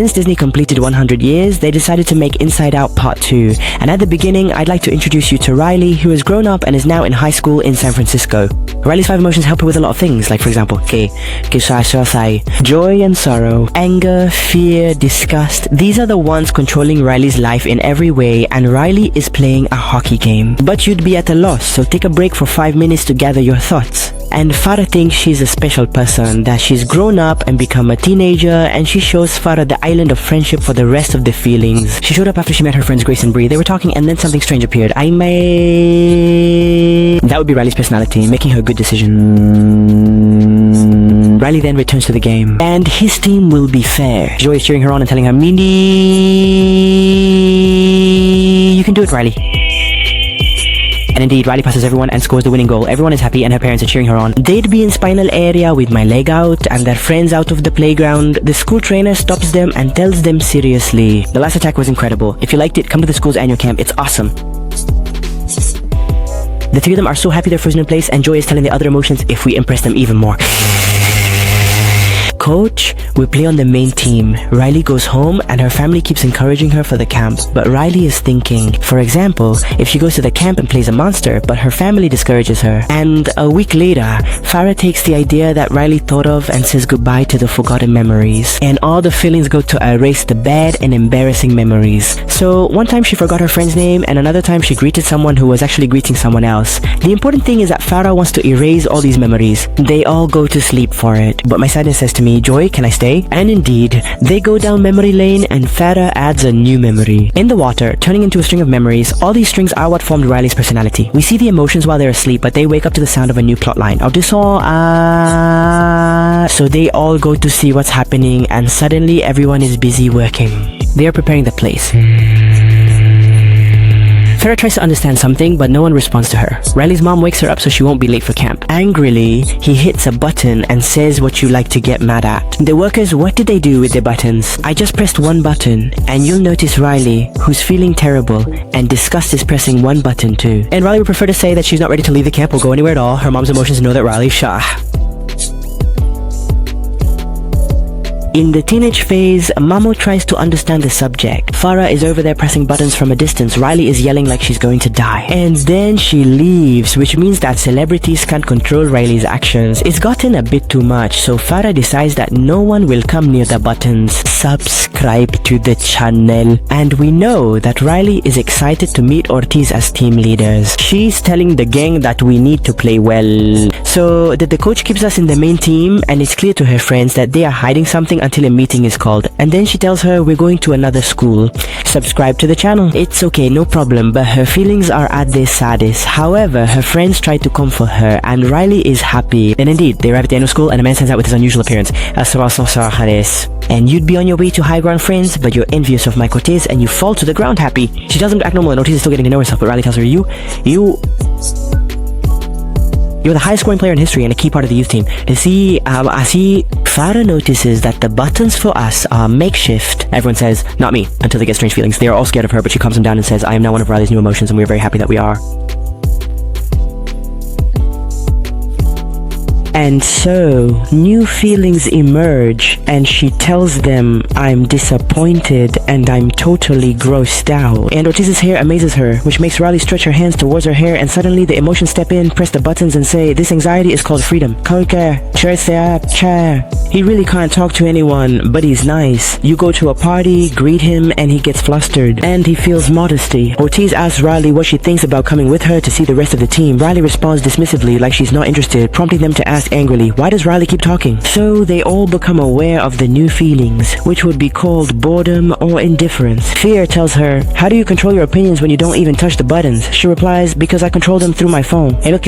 since Disney completed 100 years, they decided to make Inside Out Part 2. And at the beginning, I'd like to introduce you to Riley, who has grown up and is now in high school in San Francisco. Riley's 5 emotions help her with a lot of things, like for example, joy and sorrow, anger, fear, disgust. These are the ones controlling Riley's life in every way, and Riley is playing a hockey game. But you'd be at a loss, so take a break for 5 minutes to gather your thoughts. And Farah thinks she's a special person, that she's grown up and become a teenager, and she shows Farah the island of friendship for the rest of the feelings. She showed up after she met her friends Grace and Bree. They were talking and then something strange appeared. That would be Riley's personality, making her a good decision. Riley then returns to the game, and his team will be fair. Joy is cheering her on and telling her, Mindy, you can do it, Riley. And indeed, Riley passes everyone and scores the winning goal. Everyone is happy and her parents are cheering her on. They'd be in spinal area with my leg out and their friends out of the playground. The school trainer stops them and tells them seriously. The last attack was incredible. If you liked it, come to the school's annual camp. It's awesome. The 3 of them are so happy they're frozen in place, and Joy is telling the other emotions if we impress them even more. Coach, we play on the main team. Riley goes home and her family keeps encouraging her for the camp, but Riley is thinking, for example, if she goes to the camp and plays a monster, but her family discourages her. And a week later, Farah takes the idea that Riley thought of and says goodbye to the forgotten memories, and all the feelings go to erase the bad and embarrassing memories. So one time she forgot her friend's name, and another time she greeted someone who was actually greeting someone else. The important thing is that Farah wants to erase all these memories. They all go to sleep for it, but my sadness says to me, Joy, can I stay? And indeed, they go down memory lane and Farah adds a new memory. In the water, turning into a string of memories, all these strings are what formed Riley's personality. We see the emotions while they're asleep, but they wake up to the sound of a new plotline. So they all go to see what's happening, and suddenly everyone is busy working. They are preparing the place. Farah tries to understand something, but no one responds to her. Riley's mom wakes her up so she won't be late for camp. Angrily, he hits a button and says what you like to get mad at. The workers, what did they do with the buttons? I just pressed one button, and you'll notice Riley, who's feeling terrible, and disgust is pressing one button too. And Riley would prefer to say that she's not ready to leave the camp or go anywhere at all. Her mom's emotions know that Riley's shah. In the teenage phase, Mamo tries to understand the subject. Farah is over there pressing buttons from a distance. Riley is yelling like she's going to die. And then she leaves, which means that celebrities can't control Riley's actions. It's gotten a bit too much, so Farah decides that no one will come near the buttons. Subscribe to the channel. And we know that Riley is excited to meet Ortiz as team leaders. She's telling the gang that we need to play well. So the coach keeps us in the main team, and it's clear to her friends that they are hiding something until a meeting is called, and then she tells her we're going to another school. Subscribe to the channel. It's okay, no problem, but her feelings are at their saddest. However, her friends try to comfort her, and Riley is happy. And indeed, they arrive at the end of school, and a man stands out with his unusual appearance. And you'd be on your way to high ground, friends, but you're envious of Mike Ortiz, and you fall to the ground happy. She tells him to act normal, and Ortiz is still getting to know herself, but Riley tells her, You're the highest scoring player in history and a key part of the youth team. Farah notices that the buttons for us are makeshift. Everyone says, not me, until they get strange feelings. They are all scared of her, but she calms them down and says, I am now one of Riley's new emotions, and we are very happy that we are. And so, new feelings emerge, and she tells them, I'm disappointed and I'm totally grossed out. And Ortiz's hair amazes her, which makes Riley stretch her hands towards her hair, and suddenly the emotions step in, press the buttons and say, this anxiety is called freedom. He really can't talk to anyone, but he's nice. You go to a party, greet him, and he gets flustered, and he feels modesty. Ortiz asks Riley what she thinks about coming with her to see the rest of the team. Riley responds dismissively like she's not interested, prompting them to ask angrily, why does Riley keep talking? So they all become aware of the new feelings, which would be called boredom or indifference. Fear tells her, how do you control your opinions when you don't even touch the buttons? She replies, because I control them through my phone. And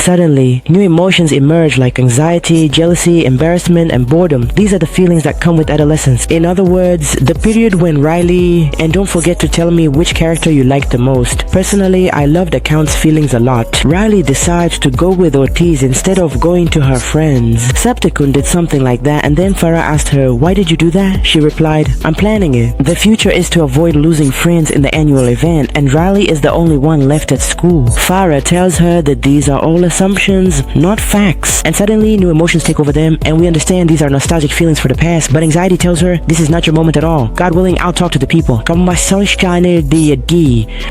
suddenly, new emotions emerge like anxiety, jealousy, embarrassment, and boredom. These are the feelings that come with adolescence. In other words, the period when Riley, and don't forget to tell me which character you like the most. Personally, I loved Account's feelings a lot. Riley decides to to go with Ortiz instead of going to her friends. Septicun did something like that, and then Farah asked her, "Why did you do that?" She replied, "I'm planning it. The future is to avoid losing friends in the annual event, and Riley is the only one left at school." Farah tells her that these are all assumptions, not facts. And suddenly, new emotions take over them, and we understand these are nostalgic feelings for the past, but anxiety tells her, this is not your moment at all. God willing, I'll talk to the people.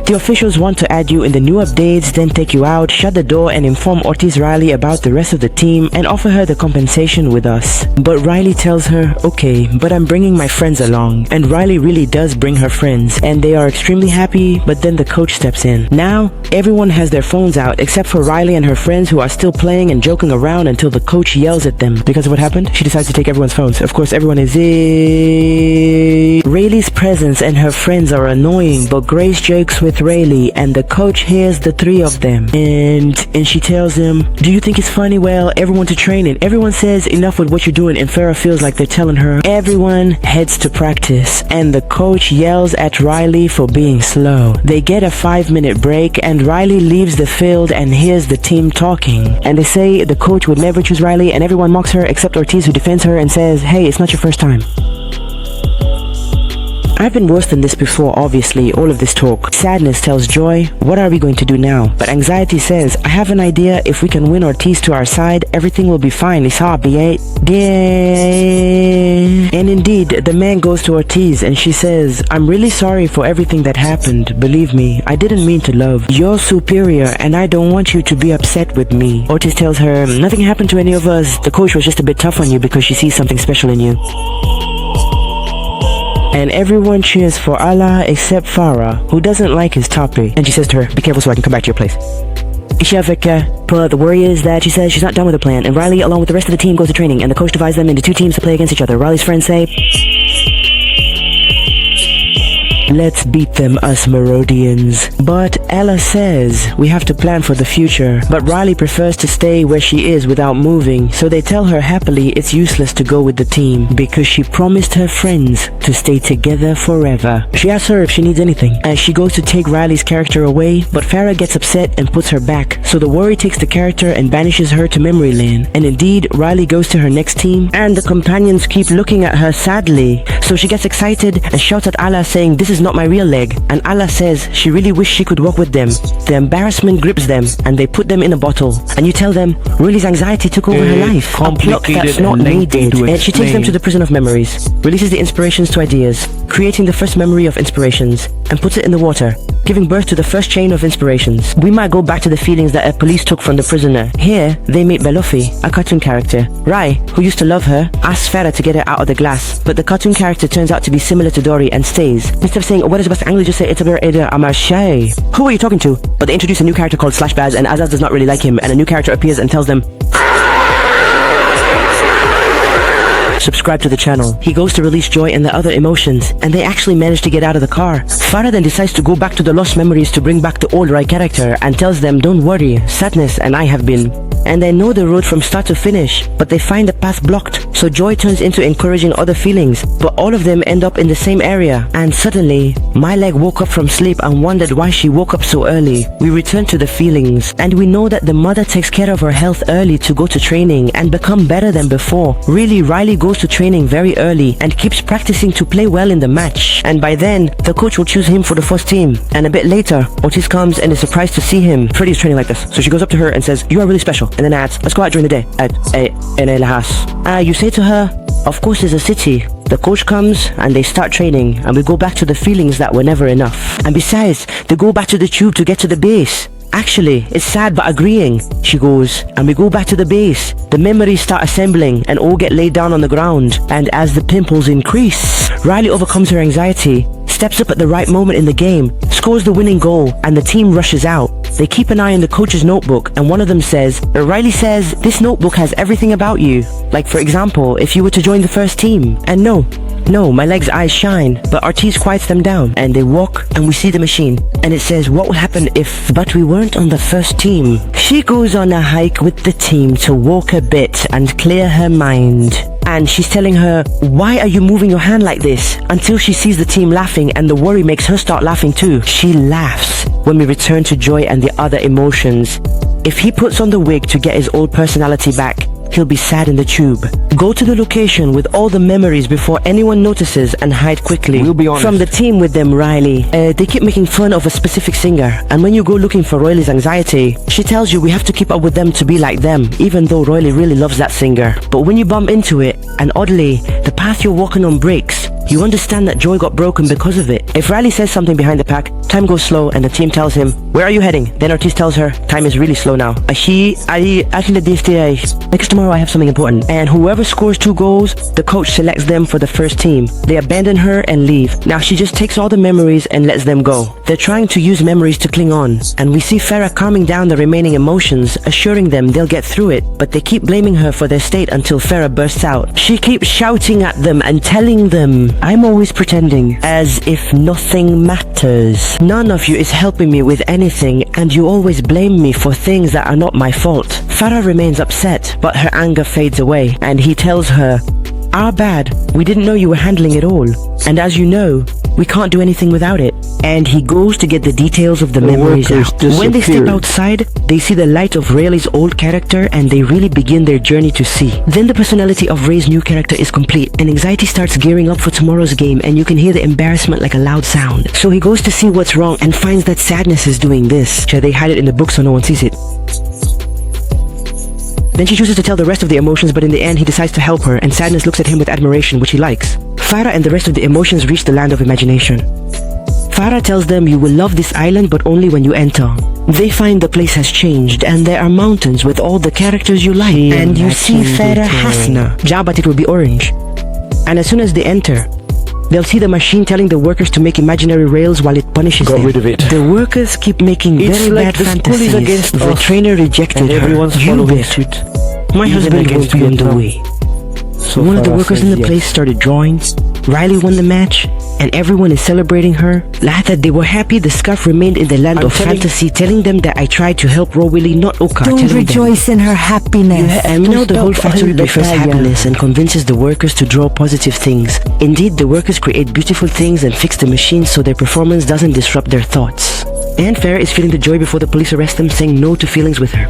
The officials want to add you in the new updates, then take you out, shut the door, and inform Ortiz Riley about the rest of the team and offer her the compensation with us. But Riley tells her, okay, but I'm bringing my friends along. And Riley really does bring her friends, and they are extremely happy, but then the coach steps in. Now, everyone has their phones out except for Riley and her friends, who are still playing and joking around until the coach yells at them. Because of what happened, she decides to take everyone's phones. Of course, everyone is Rayleigh's presence and her friends are annoying, but Grace jokes with Rayleigh, and the coach hears the three of them. And she tells him, do you think it's funny? Well, everyone to training. Everyone says enough with what you're doing, and Farah feels like they're telling her. Everyone heads to practice, and the coach yells at Riley for being slow. They get a 5-minute break, and Riley leaves the field and hears the team talking. And they say the coach would never choose Riley, and everyone mocks her except Ortiz, who defends her and says, hey, it's not your first time. I've been worse than this before, obviously, all of this talk. Sadness tells Joy, what are we going to do now? But anxiety says, I have an idea. If we can win Ortiz to our side, everything will be fine. And indeed, the man goes to Ortiz and she says, I'm really sorry for everything that happened. Believe me, I didn't mean to love. You're superior and I don't want you to be upset with me. Ortiz tells her, nothing happened to any of us. The coach was just a bit tough on you because she sees something special in you. And everyone cheers for Allah except Farah, who doesn't like his topic. And she says to her, be careful so I can come back to your place. But the worry is that she says she's not done with the plan, and Riley, along with the rest of the team, goes to training, and the coach divides them into 2 teams to play against each other. Riley's friends say, let's beat them, us Merodians. But Ella says we have to plan for the future. But Riley prefers to stay where she is without moving, so they tell her happily it's useless to go with the team because she promised her friends to stay together forever. She asks her if she needs anything as she goes to take Riley's character away, but Farah gets upset and puts her back. So the worry takes the character and banishes her to memory lane. And indeed, Riley goes to her next team, and the companions keep looking at her sadly. So she gets excited and shouts at Allah saying, this is not my real leg. And Allah says she really wished she could walk with them. The embarrassment grips them and they put them in a bottle. And you tell them Riley's anxiety took over her life. A plot that's not needed. And she takes them to the prison of memories, releases the inspirations to ideas, creating the first memory of inspirations, and puts it in the water, giving birth to the first chain of inspirations. We might go back to the feelings that a police took from the prisoner. Here, they meet Belofi, a cartoon character. Rai, who used to love her, asks Farah to get her out of the glass, but the cartoon character turns out to be similar to Dory and stays. Instead of saying, what is the best angle, just say, it's a better idea, I'm a shy. Who are you talking to? But they introduce a new character called Slashbaz, and Azaz does not really like him, and a new character appears and tells them, subscribe to the channel. He goes to release Joy and the other emotions, and they actually manage to get out of the car. Farah then decides to go back to the lost memories to bring back the old Rai character and tells them, don't worry, Sadness and I have been. And they know the road from start to finish, but they find the path blocked. So Joy turns into encouraging other feelings, but all of them end up in the same area. And suddenly, my leg woke up from sleep and wondered why she woke up so early. We return to the feelings, and we know that the mother takes care of her health early to go to training and become better than before. Really, Riley goes to training very early and keeps practicing to play well in the match. And by then, the coach will choose him for the first team. And a bit later, Ortiz comes and is surprised to see him. Freddie's training like this. So she goes up to her and says, you are really special. And then adds, let's go out during the day. You say to her, of course there's a city. The coach comes and they start training, and we go back to the feelings that were never enough. And besides, they go back to the tube to get to the base. Actually, it's sad but agreeing, she goes, and we go back to the base. The memories start assembling and all get laid down on the ground. And as the pimples increase, Riley overcomes her anxiety, steps up at the right moment in the game, scores the winning goal, and the team rushes out. They keep an eye on the coach's notebook, and one of them says, Riley says, this notebook has everything about you. Like, for example, if you were to join the first team. And no, my leg's eyes shine, but Ortiz quiets them down, and they walk, and we see the machine. And it says, what will happen if, but we weren't on the first team. She goes on a hike with the team to walk a bit and clear her mind. And she's telling her, why are you moving your hand like this? Until she sees the team laughing, and the worry makes her start laughing too. She laughs. When we return to Joy and the other emotions, If he puts on the wig to get his old personality back, he'll be sad in the tube. Go to the location with all the memories before anyone notices and hide quickly. We'll be honest. From the team with them, Riley. They keep making fun of a specific singer, and when you go looking for Royle's anxiety, she tells you we have to keep up with them to be like them, even though Royle really loves that singer. But when you bump into it, and oddly, the path you're walking on breaks, you understand that joy got broken because of it. If Riley says something behind the pack, time goes slow and the team tells him, "Where are you heading?" Then Ortiz tells her, "Time is really slow now. Next tomorrow I have something important." And whoever scores 2 goals, the coach selects them for the first team. They abandon her and leave. Now she just takes all the memories and lets them go. They're trying to use memories to cling on. And we see Farah calming down the remaining emotions, assuring them they'll get through it. But they keep blaming her for their state until Farah bursts out. She keeps shouting at them and telling them, "I'm always pretending," as if nothing matters. "None of you is helping me with anything, and you always blame me for things that are not my fault." Farah remains upset, but her anger fades away, and he tells her, "Our bad. We didn't know you were handling it all. And as you know, we can't do anything without it." And he goes to get the details of the memories out. When they step outside, they see the light of Rayleigh's old character, and they really begin their journey to see. Then the personality of Ray's new character is complete, and anxiety starts gearing up for tomorrow's game, and you can hear the embarrassment like a loud sound. So he goes to see what's wrong and finds that sadness is doing this. So they hide it in the book so no one sees it. Then she chooses to tell the rest of the emotions, but in the end he decides to help her, and Sadness looks at him with admiration, which he likes. Farah and the rest of the emotions reach the land of imagination. Farah tells them, "You will love this island, but only when you enter." They find the place has changed, and there are mountains with all the characters you like. And you see Farah Hasna. Jabat, it will be orange. And as soon as they enter, they'll see the machine telling the workers to make imaginary rails while it punishes them. Got rid of it. The workers keep making very bad fantasies. The trainer rejected her. Everyone's following suit. My husband won't be on the way. So One of the Farah workers in says the yes. place started drawing. Riley won the match, and everyone is celebrating her. Later, they were happy the scarf remained in the land of fantasy, telling them that I tried to help Rowilly, not Oka. Don't rejoice in her happiness. And now the whole factory prefers happiness and convinces the workers to draw positive things. Indeed, the workers create beautiful things and fix the machines so their performance doesn't disrupt their thoughts. And Farah is feeling the joy before the police arrest them, saying no to feelings with her.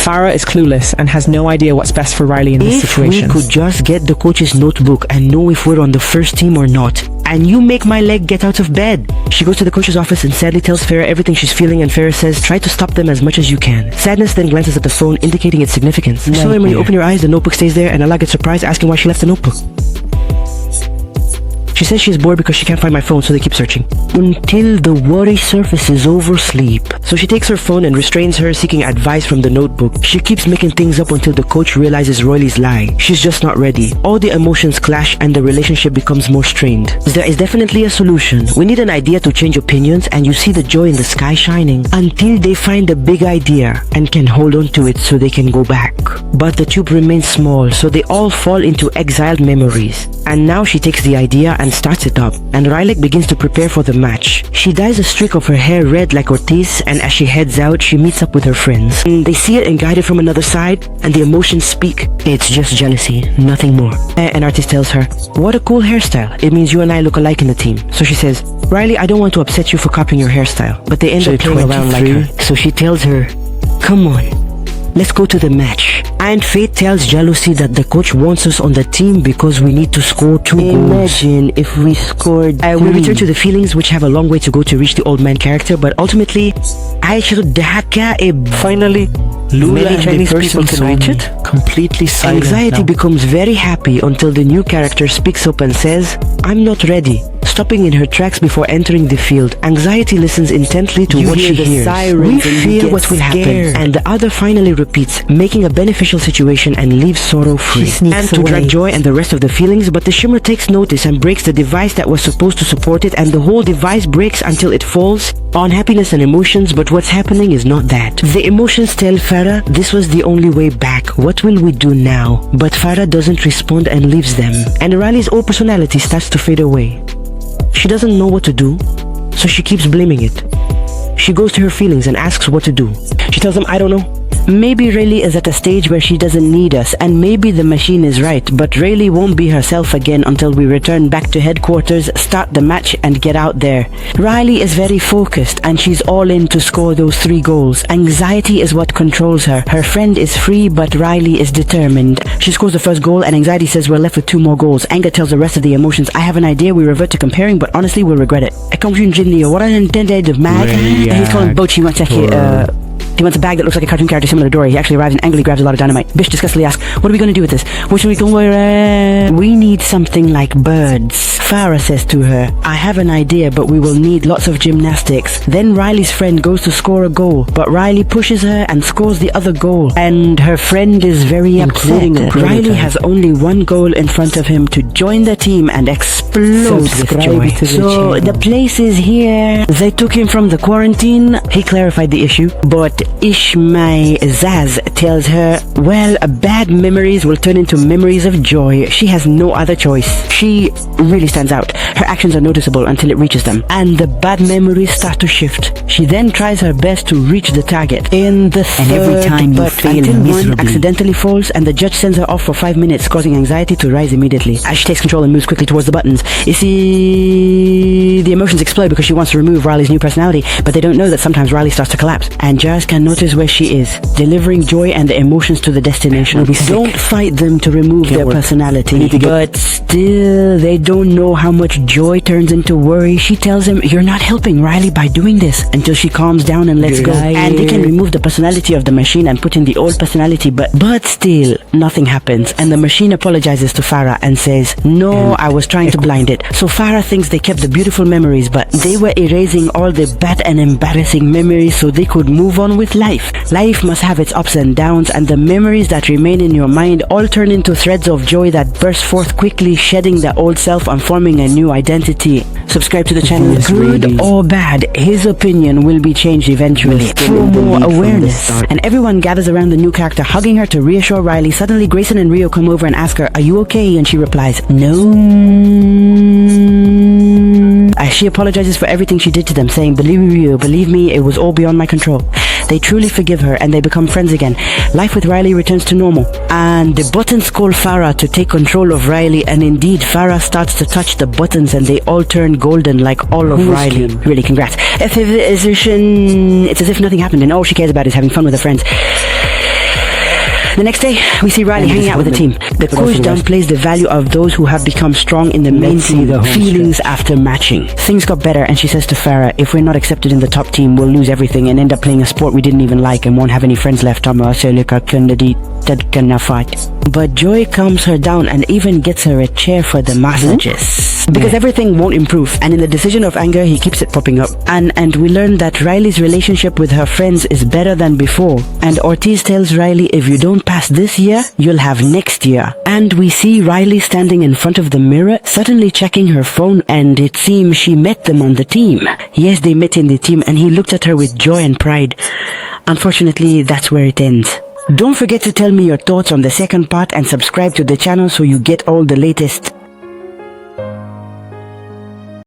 Farah is clueless and has no idea what's best for Riley in this situation. If we could just get the coach's notebook and know if we're on the first team or not, and you make my leg get out of bed. She goes to the coach's office and sadly tells Farah everything she's feeling, and Farah says, "Try to stop them as much as you can." Sadness then glances at the phone, indicating its significance. So when you open your eyes, the notebook stays there, and Allah gets surprised, asking why she left the notebook. She says she's bored because she can't find my phone, so they keep searching. Until the worry surfaces over sleep. So she takes her phone and restrains her, seeking advice from the notebook. She keeps making things up until the coach realizes Royle's lie. She's just not ready. All the emotions clash and the relationship becomes more strained. There is definitely a solution. We need an idea to change opinions, and you see the joy in the sky shining. Until they find a big idea and can hold on to it so they can go back. But the tube remains small, so they all fall into exiled memories. And now she takes the idea and starts it up, and Riley begins to prepare for the match. She dyes a streak of her hair red like Ortiz, and as she heads out, she meets up with her friends. They see it and guide it from another side, and the emotions speak. It's just jealousy, nothing more. And Ortiz tells her, "What a cool hairstyle. It means you and I look alike in the team." So she says, "Riley, I don't want to upset you for copying your hairstyle." But they end up playing around like her. So she tells her, "Come on, let's go to the match." And Fate tells Jealousy that the coach wants us on the team because we need to score 2 goals. Imagine if we scored 3. We return to the feelings, which have a long way to go to reach the old man character, but ultimately, Finally, Lula many and Chinese the people person can reach it. completely silent Anxiety now. becomes very happy until the new character speaks up and says, "I'm not ready," stopping in her tracks before entering the field. Anxiety listens intently to what she hears. We fear what will happen, and the other finally repeats, making a beneficial situation and leaves sorrow free. And to drag Joy and the rest of the feelings, but the Shimmer takes notice and breaks the device that was supposed to support it, and the whole device breaks until it falls on happiness and emotions, but what's happening is not that. The emotions tell Farah this was the only way back. What will we do now? But Farah doesn't respond and leaves them, and Riley's old personality starts to fade away. She doesn't know what to do, so she keeps blaming it. She goes to her feelings and asks what to do. She tells them, "I don't know. Maybe Rayleigh is at a stage where she doesn't need us, and maybe the machine is right, but Rayleigh won't be herself again until we return back to headquarters, start the match, and get out there. Riley is very focused, and she's all in to score those 3 goals. Anxiety is what controls her. Her friend is free, but Riley is determined. She scores the first goal, and anxiety says we're left with 2 more goals. Anger tells the rest of the emotions, I have an idea, we revert to comparing, but honestly we'll regret it. A confusion Jinley, what I intended of mag. He's calling Bochi once he wants a bag that looks like a cartoon character similar to Dory. He actually arrives and angrily grabs a lot of dynamite. Bish disgustedly asks, what are we going to do with this? What should we go where? We need something like birds. Farah says to her, I have an idea, but we will need lots of gymnastics. Then Riley's friend goes to score a goal, but Riley pushes her and scores the other goal. And her friend is very upset. Riley has only 1 goal in front of him to join the team and explode with joy. So the place is here. They took him from the quarantine. He clarified the issue, but Ishmael Zaz tells her, well, bad memories will turn into memories of joy. She has no other choice. She really stands out. Her actions are noticeable until it reaches them, and the bad memories start to shift. She then tries her best to reach the target in the third, every time you but fail until one miserably. accidentally falls, and the judge sends her off for 5 minutes, causing anxiety to rise immediately. As she takes control and moves quickly towards the buttons, you see the emotions explode because she wants to remove Riley's new personality, but they don't know that sometimes Riley starts to collapse, and Jazz can notice where she is, delivering joy and the emotions to the destination. Don't fight them to remove their personality, but still they don't know how much joy turns into worry. She tells him, you're not helping Riley by doing this, until she calms down and lets go. And they can remove the personality of the machine and put in the old personality, but still nothing happens, and the machine apologizes to Farah and says, no, I was trying to blind it. So Farah thinks they kept the beautiful memories, but they were erasing all the bad and embarrassing memories so they could move on with life. Life must have its ups and downs, and the memories that remain in your mind all turn into threads of joy that burst forth quickly, shedding the old self and forming a new identity. Subscribe to the channel. Good or bad, his opinion will be changed eventually. For more awareness. And everyone gathers around the new character, hugging her to reassure Riley. Suddenly Grayson and Rio come over and ask her, are you okay? And she replies, no. As she apologizes for everything she did to them, saying, believe me, Rio, believe me, it was all beyond my control. They truly forgive her and they become friends again. Life with Riley returns to normal, and the buttons call Farah to take control of Riley, and indeed Farah starts to touch the buttons and they all turn golden like all of Riley. Really, congrats. It's as if nothing happened and all she cares about is having fun with her friends. The next day, we see Riley hanging out with the team. The coach downplays the value of those who have become strong in the main team. Feelings after matching. Things got better, and she says to Farah, if we're not accepted in the top team, we'll lose everything and end up playing a sport we didn't even like and won't have any friends left. But Joy calms her down and even gets her a chair for the massages. Because everything won't improve, and in the decision of anger, he keeps it popping up. And we learn that Riley's relationship with her friends is better than before. And Ortiz tells Riley, if you don't pass this year, you'll have next year. And we see Riley standing in front of the mirror, suddenly checking her phone, and it seems she met them on the team. Yes, they met in the team, and he looked at her with joy and pride. Unfortunately, that's where it ends. Don't forget to tell me your thoughts on the second part and subscribe to the channel so you get all the latest.